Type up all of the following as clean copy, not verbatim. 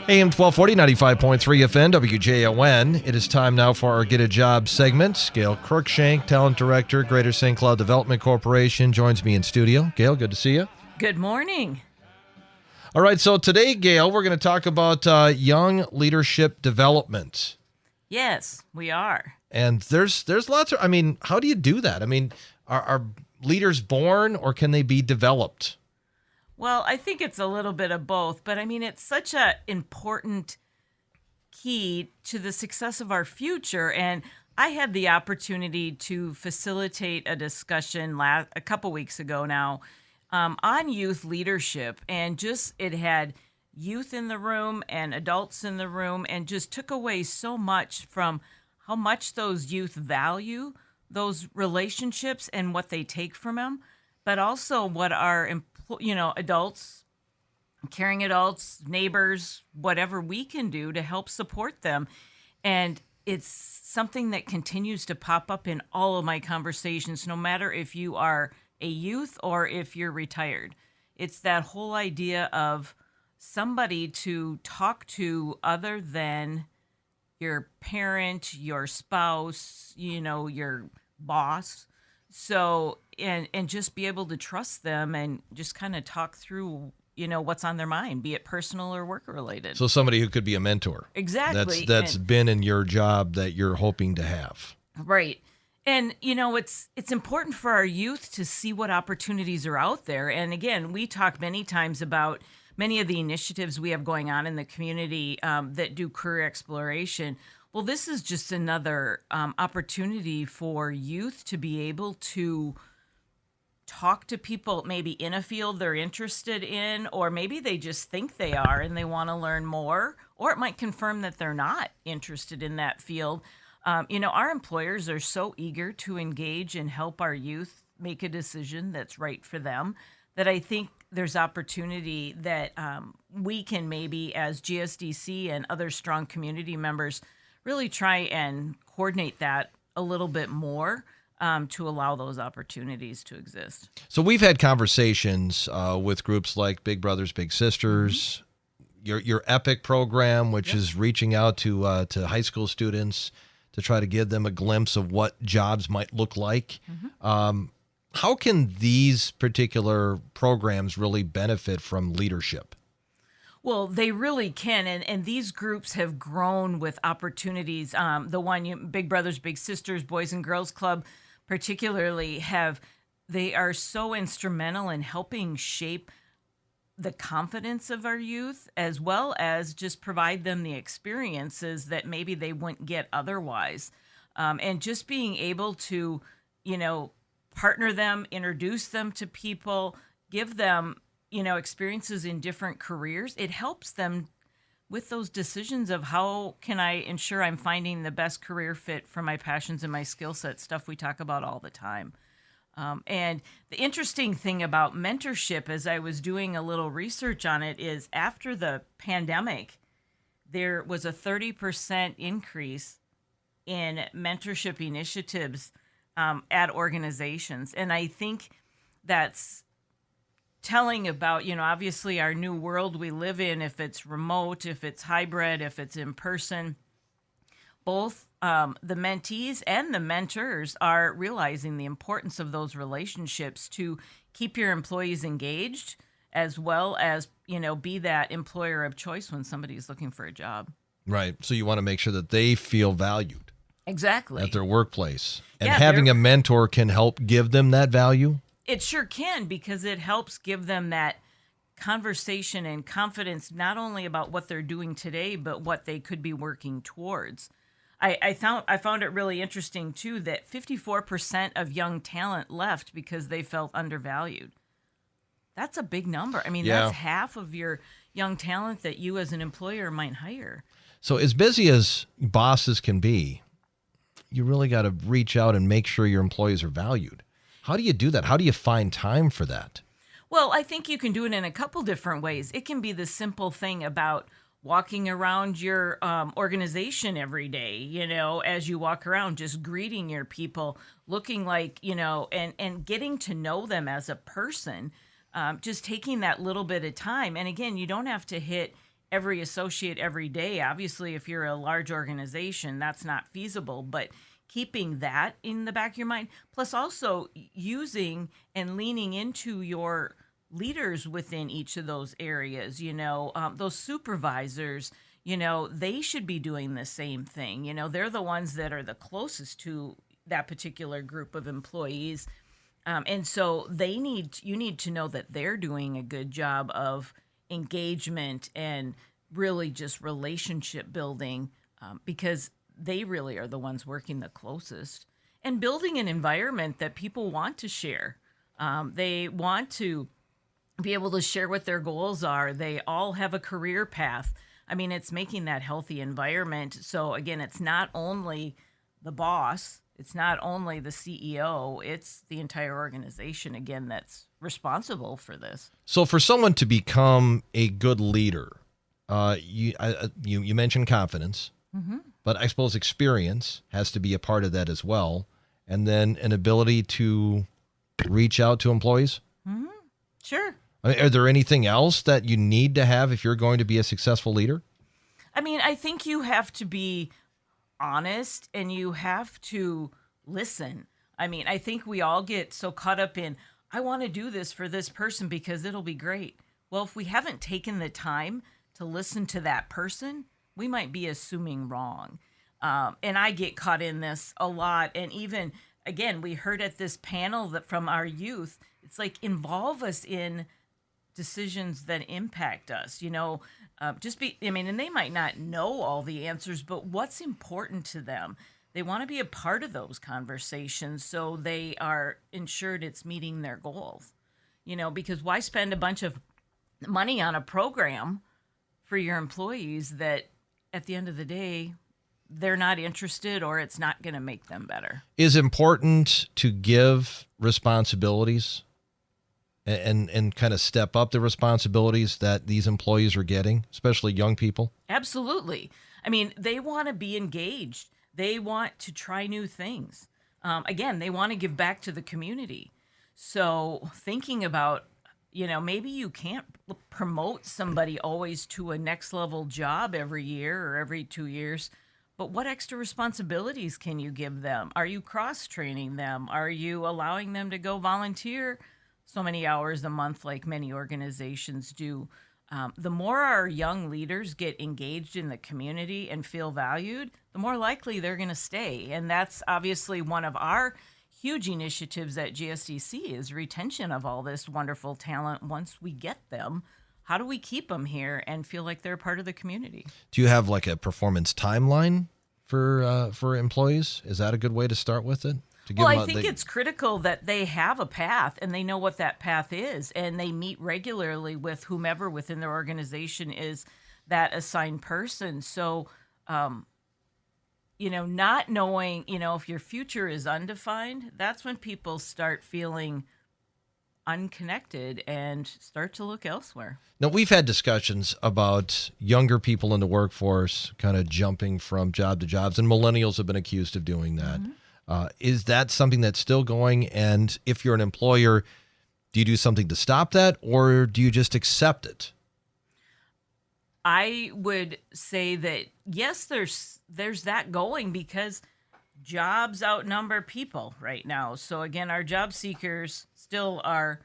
AM 1240, 95.3 FM, WJON. It is time now for our Get a Job segment. Gail Cruikshank, Talent Director, Greater St. Cloud Development Corporation, joins me in studio. Gail, good to see you. Good morning. All right, so today, Gail, we're going to talk about young leadership development. Yes, we are. And there's lots of, how do you do that? Are leaders born or can they be developed? Well, I think it's a little bit of both, but it's such an important key to the success of our future. And I had the opportunity to facilitate a discussion a couple weeks ago now on youth leadership, and just it had youth in the room and adults in the room, and just took away so much from how much those youth value those relationships and what they take from them, but also what our adults, caring adults, neighbors, whatever we can do to help support them. And it's something that continues to pop up in all of my conversations, no matter if you are a youth or if you're retired. It's that whole idea of somebody to talk to other than your parent, your spouse, your boss. So, and just be able to trust them and just kind of talk through, what's on their mind, be it personal or work related. So somebody who could be a mentor. Exactly. That's been in your job that you're hoping to have. Right. And, it's important for our youth to see what opportunities are out there. And again, we talk many times about many of the initiatives we have going on in the community that do career exploration. Well, this is just another opportunity for youth to be able to talk to people maybe in a field they're interested in, or maybe they just think they are and they want to learn more, or it might confirm that they're not interested in that field. Our employers are so eager to engage and help our youth make a decision that's right for them that I think there's opportunity that we can maybe, as GSDC and other strong community members, really try and coordinate that a little bit more to allow those opportunities to exist. So we've had conversations with groups like Big Brothers Big Sisters, your EPIC program, which is reaching out to high school students to try to give them a glimpse of what jobs might look like. How can these particular programs really benefit from leadership? Well, they really can, and these groups have grown with opportunities. The one, Big Brothers Big Sisters, Boys and Girls Club particularly, they are so instrumental in helping shape the confidence of our youth, as well as just provide them the experiences that maybe they wouldn't get otherwise. And just being able to, partner them, introduce them to people, give them, experiences in different careers. It helps them with those decisions of how can I ensure I'm finding the best career fit for my passions and my skill set, stuff we talk about all the time. And the interesting thing about mentorship, as I was doing a little research on it, is after the pandemic, there was a 30% increase in mentorship initiatives at organizations. And I think that's telling about, obviously our new world we live in, if it's remote, if it's hybrid, if it's in person, both the mentees and the mentors are realizing the importance of those relationships to keep your employees engaged, as well as, be that employer of choice when somebody's looking for a job. Right. So you want to make sure that they feel valued. Exactly. At their workplace. And having a mentor can help give them that value? It sure can, because it helps give them that conversation and confidence, not only about what they're doing today, but what they could be working towards. I found it really interesting, too, that 54% of young talent left because they felt undervalued. That's a big number. That's half of your young talent that you as an employer might hire. So as busy as bosses can be, you really got to reach out and make sure your employees are valued. How do you do that? How do you find time for that? Well, I think you can do it in a couple different ways. It can be the simple thing about walking around your organization every day, as you walk around, just greeting your people, looking like, and getting to know them as a person, just taking that little bit of time. And again, you don't have to hit every associate every day. Obviously, if you're a large organization, that's not feasible, but keeping that in the back of your mind, plus also using and leaning into your leaders within each of those areas, those supervisors, they should be doing the same thing. They're the ones that are the closest to that particular group of employees. And so you need to know that they're doing a good job of engagement and really just relationship building, because they really are the ones working the closest, and building an environment that people want to share. They want to be able to share what their goals are. They all have a career path. I mean, it's making that healthy environment. So again, it's not only the boss, it's not only the CEO, it's the entire organization, again, that's responsible for this. So for someone to become a good leader, you mentioned confidence, but I suppose experience has to be a part of that as well. And then an ability to reach out to employees. Sure. I mean, are there anything else that you need to have if you're going to be a successful leader? I mean, I think you have to be honest and you have to listen. I mean, I think we all get so caught up in, I want to do this for this person because it'll be great. Well, if we haven't taken the time to listen to that person, we might be assuming wrong. And I get caught in this a lot. And even, again, we heard at this panel that from our youth, it's like, involve us in decisions that impact us, and they might not know all the answers, but what's important to them? They want to be a part of those conversations so they are ensured it's meeting their goals, because why spend a bunch of money on a program for your employees that at the end of the day, they're not interested or it's not going to make them better? Is important to give responsibilities and kind of step up the responsibilities that these employees are getting, especially young people? Absolutely. I mean, they want to be engaged. They want to try new things. Again, they want to give back to the community. So thinking about, maybe you can't promote somebody always to a next level job every year or every 2 years, but what extra responsibilities can you give them? Are you cross-training them? Are you allowing them to go volunteer so many hours a month like many organizations do? The more our young leaders get engaged in the community and feel valued, the more likely they're going to stay. And that's obviously one of our huge initiatives at GSDC is retention of all this wonderful talent. Once we get them, how do we keep them here and feel like they're part of the community? Do you have like a performance timeline for employees? Is that a good way to start with it? Well, I think it's critical that they have a path and they know what that path is, and they meet regularly with whomever within their organization is that assigned person. So, not knowing, if your future is undefined, that's when people start feeling unconnected and start to look elsewhere. Now, we've had discussions about younger people in the workforce kind of jumping from job to jobs, and millennials have been accused of doing that. Is that something that's still going? And if you're an employer, do you do something to stop that, or do you just accept it? I would say that, yes, there's that going because jobs outnumber people right now. So again, our job seekers still are,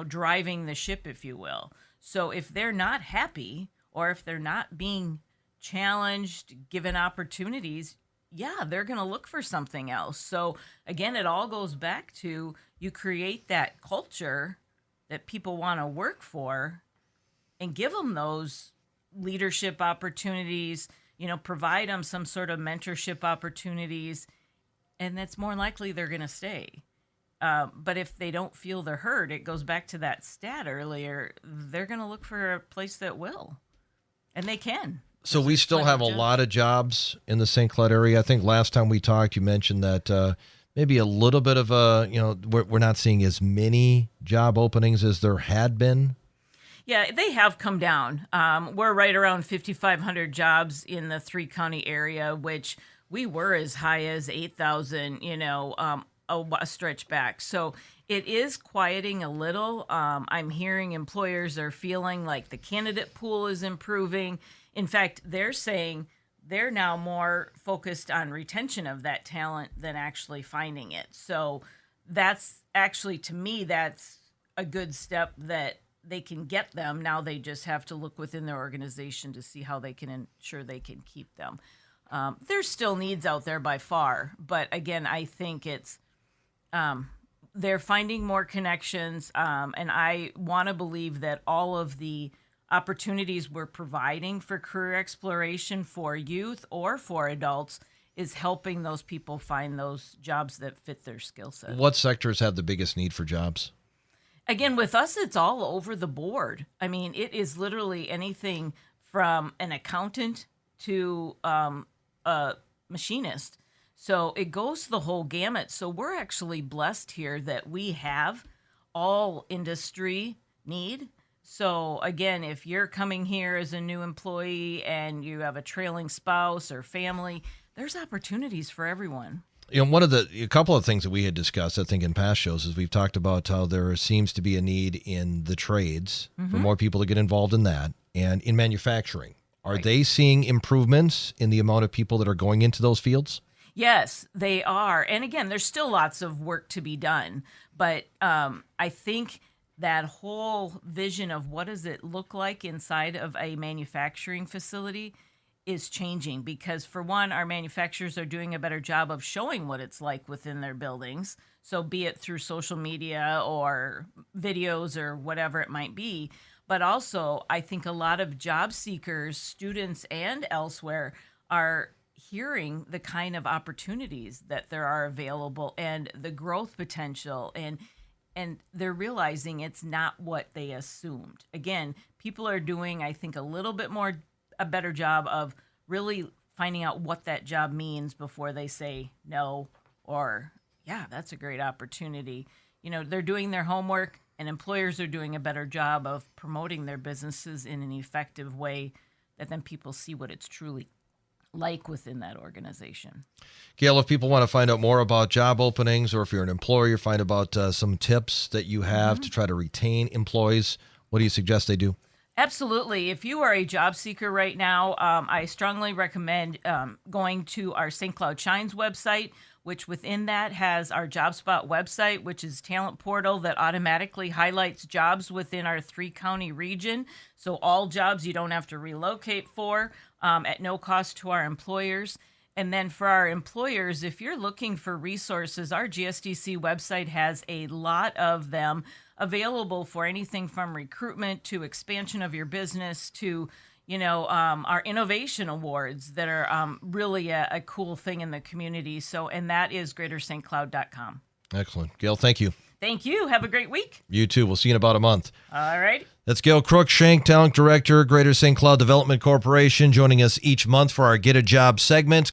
driving the ship, if you will. So if they're not happy or if they're not being challenged, given opportunities, yeah, they're going to look for something else. So again, it all goes back to you create that culture that people want to work for and give them those leadership opportunities, provide them some sort of mentorship opportunities, and that's more likely they're going to stay. But if they don't feel they're heard, it goes back to that stat earlier, they're going to look for a place that will, and they can. So we still have a lot of jobs in the St. Cloud area. I think last time we talked, you mentioned that maybe a little bit of we're not seeing as many job openings as there had been. Yeah, they have come down. We're right around 5,500 jobs in the 3-county area, which we were as high as 8,000, a stretch back. So it is quieting a little. I'm hearing employers are feeling like the candidate pool is improving. In fact, they're saying they're now more focused on retention of that talent than actually finding it. So that's actually, to me, that's a good step that they can get them. Now they just have to look within their organization to see how they can ensure they can keep them. There's still needs out there by far, but again, I think it's they're finding more connections, and I want to believe that all of the opportunities we're providing for career exploration for youth or for adults is helping those people find those jobs that fit their skill set. What sectors have the biggest need for jobs? Again, with us, it's all over the board. I mean, it is literally anything from an accountant to a machinist. So it goes the whole gamut. So we're actually blessed here that we have all industry need. So again, if you're coming here as a new employee and you have a trailing spouse or family, there's opportunities for everyone. You know, a couple of things that we had discussed, I think, in past shows is we've talked about how there seems to be a need in the trades for more people to get involved in that, and in manufacturing. Are they seeing improvements in the amount of people that are going into those fields? Yes, they are. And again, there's still lots of work to be done. But I think that whole vision of what does it look like inside of a manufacturing facility is changing, because for one, our manufacturers are doing a better job of showing what it's like within their buildings. So be it through social media or videos or whatever it might be. But also, I think a lot of job seekers, students and elsewhere, are hearing the kind of opportunities that there are available and the growth potential, and they're realizing it's not what they assumed. Again, people are doing, I think, a better job of really finding out what that job means before they say no or, yeah, that's a great opportunity. You know, they're doing their homework, and employers are doing a better job of promoting their businesses in an effective way that then people see what it's truly like within that organization. Gail, if people want to find out more about job openings, or if you're an employer, find about some tips that you have to try to retain employees, what do you suggest they do? Absolutely. If you are a job seeker right now, I strongly recommend going to our St. Cloud Shines website, which within that has our JobSpot website, which is talent portal that automatically highlights jobs within our 3-county region. So all jobs you don't have to relocate for at no cost to our employers. And then for our employers, if you're looking for resources, our GSDC website has a lot of them available for anything from recruitment to expansion of your business to, our innovation awards that are really a cool thing in the community. So, and that is greaterstcloud.com. Excellent. Gail, thank you. Thank you. Have a great week. You too. We'll see you in about a month. All right. That's Gail Cruikshank, Talent Director, Greater St. Cloud Development Corporation, joining us each month for our Get a Job segment.